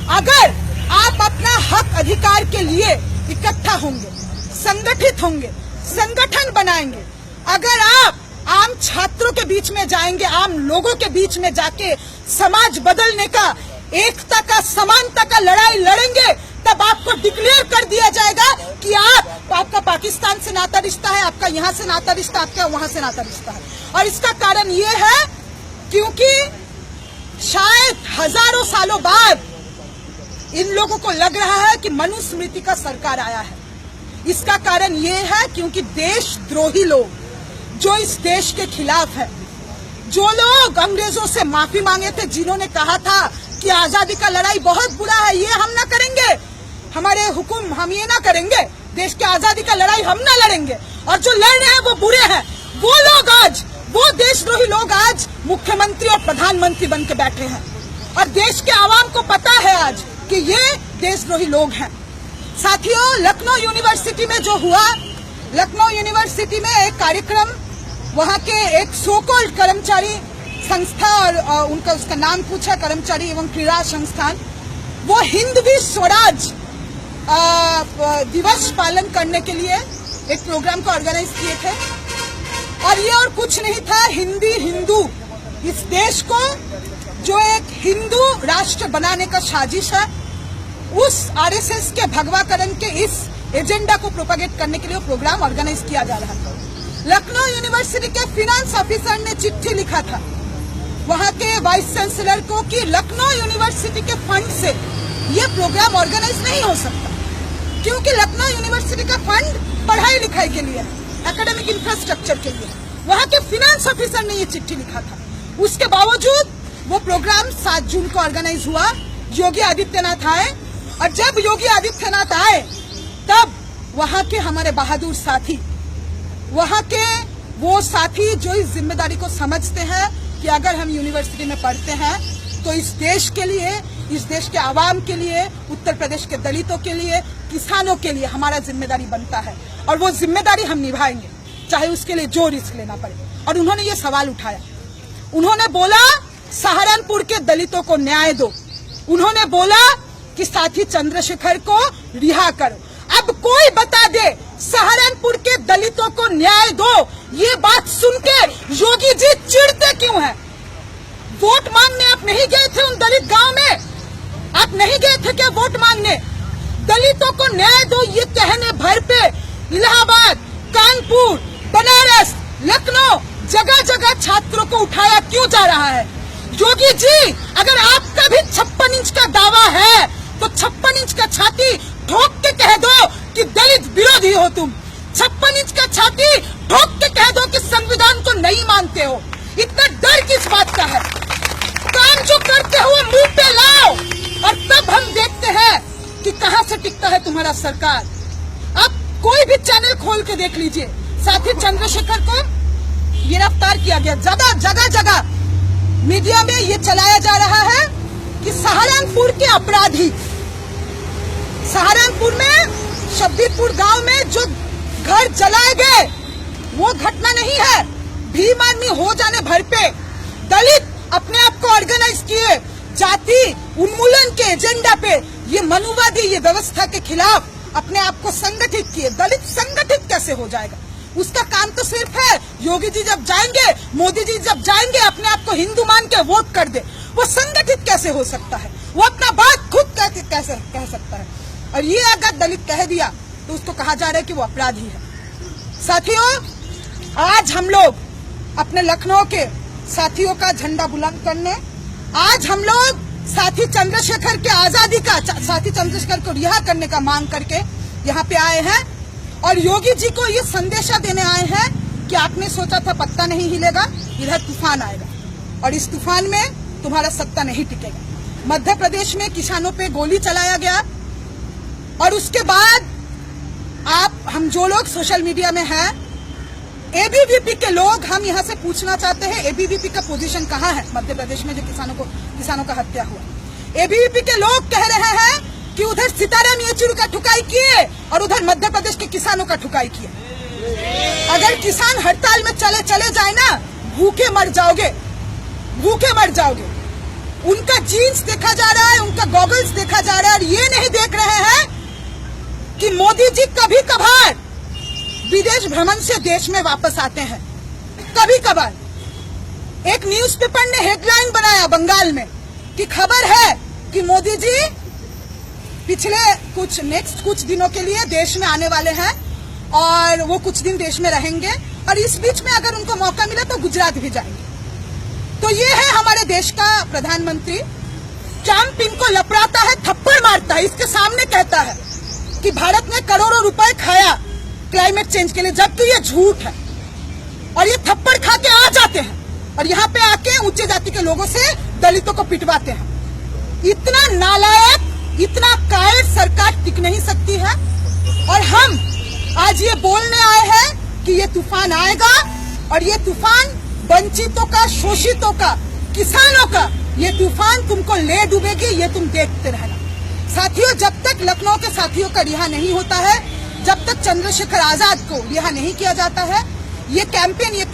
अगर आप अपना हक अधिकार के लिए इकट्ठा होंगे, संगठित होंगे, संगठन बनाएंगे, अगर आप आम छात्रों के बीच में जाएंगे, आम लोगों के बीच में जाके समाज बदलने का, एकता का, समानता का लड़ाई लड़ेंगे, तब आपको डिक्लेयर कर दिया जाएगा कि आपका पाकिस्तान से नाता रिश्ता है, आपका यहाँ से नाता रिश्ता, आपका वहां से नाता रिश्ता है। और इसका कारण ये है क्योंकि शायद हजारों सालों बाद इन लोगों को लग रहा है कि मनुस्मृति का सरकार आया है। इसका कारण ये है क्योंकि देशद्रोही लोग जो इस देश के खिलाफ है, जो लोग अंग्रेजों से माफी मांगे थे, जिन्होंने कहा था कि आजादी का लड़ाई बहुत बुरा है, ये हम ना करेंगे, हमारे हुकुम हम ये ना करेंगे, देश की आजादी का लड़ाई हम ना लड़ेंगे, और जो लड़ रहे हैं वो बुरे हैं, वो लोग आज, वो देशद्रोही लोग आज मुख्यमंत्री और प्रधानमंत्री बन के बैठे हैं। और देश के आवाम को पता है आज कि ये देशद्रोही लोग हैं। साथियों, लखनऊ यूनिवर्सिटी में जो हुआ, लखनऊ यूनिवर्सिटी में एक कार्यक्रम, वहां के एक सो कॉल्ड कर्मचारी संस्था, और उसका नाम पूछा, कर्मचारी एवं क्रीड़ा संस्थान, वो हिंदवी स्वराज दिवस पालन करने के लिए एक प्रोग्राम को ऑर्गेनाइज किए थे। और ये और कुछ नहीं था, हिंदी हिंदू, इस देश को जो एक हिंदू राष्ट्र बनाने का साजिश है, उस आरएसएस के भगवाकरण के इस एजेंडा को प्रोपेगेट करने के लिए प्रोग्राम ऑर्गेनाइज किया जा रहा था। लखनऊ यूनिवर्सिटी के फाइनेंस ऑफिसर ने चिट्ठी लिखा था वहां के वाइस चांसलर को कि लखनऊ यूनिवर्सिटी के फंड से ये प्रोग्राम ऑर्गेनाइज नहीं हो सकता, क्योंकि लखनऊ यूनिवर्सिटी का फंड पढ़ाई लिखाई के लिए, एकेडमिक इंफ्रास्ट्रक्चर के लिए। वहां के फाइनेंस ऑफिसर ने ये चिट्ठी लिखा था। उसके बावजूद वो प्रोग्राम 7 जून को ऑर्गेनाइज हुआ। योगी आदित्यनाथ आए, और जब योगी आदित्यनाथ आए तब वहां के हमारे बहादुर साथी, वहां के वो साथी जो इस जिम्मेदारी को समझते हैं कि अगर हम यूनिवर्सिटी में पढ़ते हैं तो इस देश के लिए, इस देश के आवाम के लिए, उत्तर प्रदेश के दलितों के लिए, किसानों के लिए हमारा जिम्मेदारी बनता है, और वो जिम्मेदारी हम निभाएंगे, चाहे उसके लिए जो रिस्क लेना पड़े। और उन्होंने ये सवाल उठाया, उन्होंने बोला सहारनपुर के दलितों को न्याय दो, उन्होंने बोला कि साथी चंद्रशेखर को रिहा करो। अब कोई बता दे सहारनपुर के दलितों को न्याय दो, ये बात सुन के योगी जी चिढ़ते क्यों हैं? वोट मांगने आप नहीं गए थे उन दलित गांव में? आप नहीं गए थे क्या वोट मांगने? दलितों को न्याय दो ये कहने भर पे इलाहाबाद, कानपुर, बनारस, लखनऊ, जगह जगह छात्रों को उठाया क्यों जा रहा है? योगी जी, अगर आपका भी 56 इंच का दावा है तो 56 इंच का छाती ठोक के कह दो कि दलित विरोधी हो तुम। 56 इंच का छाती ठोक के कह दो कि संविधान को नहीं मानते हो। इतना डर किस बात का है? काम जो करते हो मुंह पे लाओ, और तब हम देखते हैं कि कहां से टिकता है तुम्हारा सरकार। अब कोई भी चैनल खोल के देख लीजिए, साथी चंद्रशेखर को गिरफ्तार किया गया। जगह जगह मीडिया में ये चलाया जा रहा है कि सहारनपुर के अपराधी, सहारनपुर में शब्बीरपुर गांव में जो घर जलाए गए वो घटना नहीं है। भीम आर्मी हो जाने भर पे दलित अपने आप को ऑर्गेनाइज किए, जाति उन्मूलन के एजेंडा पे, ये मनुवादी, ये व्यवस्था के खिलाफ अपने आप को संगठित किए। दलित संगठित कैसे हो जाएगा? उसका काम तो सिर्फ है, योगी जी जब जाएंगे, मोदी जी जब जाएंगे, अपने आप को हिंदू मान के वोट कर दे। वो संगठित कैसे हो सकता है? वो अपना बात खुद कैसे कह सकता है? और ये अगर दलित कह दिया तो उसको कहा जा रहा है कि वो अपराधी है। साथियों, आज हम लोग अपने लखनऊ के साथियों का झंडा बुलंद करने, आज हम लोग साथी चंद्रशेखर के आजादी का, साथी चंद्रशेखर को रिहा करने का मांग करके यहाँ पे आए हैं, और योगी जी को ये संदेशा देने आए हैं कि आपने सोचा था पत्ता नहीं हिलेगा, इधर तूफान आएगा, और इस तूफान में तुम्हारा सत्ता नहीं टिकेगा। मध्य प्रदेश में किसानों पे गोली चलाया गया, और उसके बाद हम जो लोग सोशल मीडिया में हैं, एबीवीपी के लोग, हम यहाँ से पूछना चाहते हैं एबीवीपी का पोजीशन कहाँ है मध्य प्रदेश में जो किसानों का हत्या हुआ। एबीवीपी के लोग कह रहे हैं कि उधर सीताराम येचुरी का ठुकाई किए और उधर मध्य प्रदेश के किसानों का ठुकाई किए। अगर किसान हड़ताल में चले जाए ना, भूखे मर जाओगे। उनका जीन्स देखा जा रहा है, उनका गॉगल्स देखा भ्रमण से देश में वापस आते हैं। कभी कभार एक न्यूज़पेपर ने हेडलाइन बनाया बंगाल में कि खबर है कि मोदी जी पिछले कुछ दिनों के लिए देश में आने वाले हैं और वो कुछ दिन देश में रहेंगे और इस बीच में अगर उनको मौका मिला तो गुजरात भी जाएंगे। तो ये है हमारे देश का प्रधानमंत्री। ट्रंप इनको लपड़ाता है, थप्पड़ मारता है, इसके सामने कहता है कि भारत ने करोड़ों रुपए खाया क्लाइमेट चेंज के लिए, जबकि ये झूठ है। और ये थप्पड़ खा के आ जाते हैं और यहाँ पे आके उच्च जाति के लोगों से दलितों को पिटवाते हैं। इतना नालायक, इतना कायर सरकार टिक नहीं सकती है। और हम आज ये बोलने आए हैं कि ये तूफान आएगा और ये तूफान वंचितों का, शोषितों का, किसानों का ये तूफान तुमको ले डूबेगी, ये तुम देखते रहना। साथियों, जब तक लखनऊ के साथियों का रिहा नहीं होता है, जब तक चंद्रशेखर आजाद को रिहा नहीं किया जाता है, ये कैंपेन, ये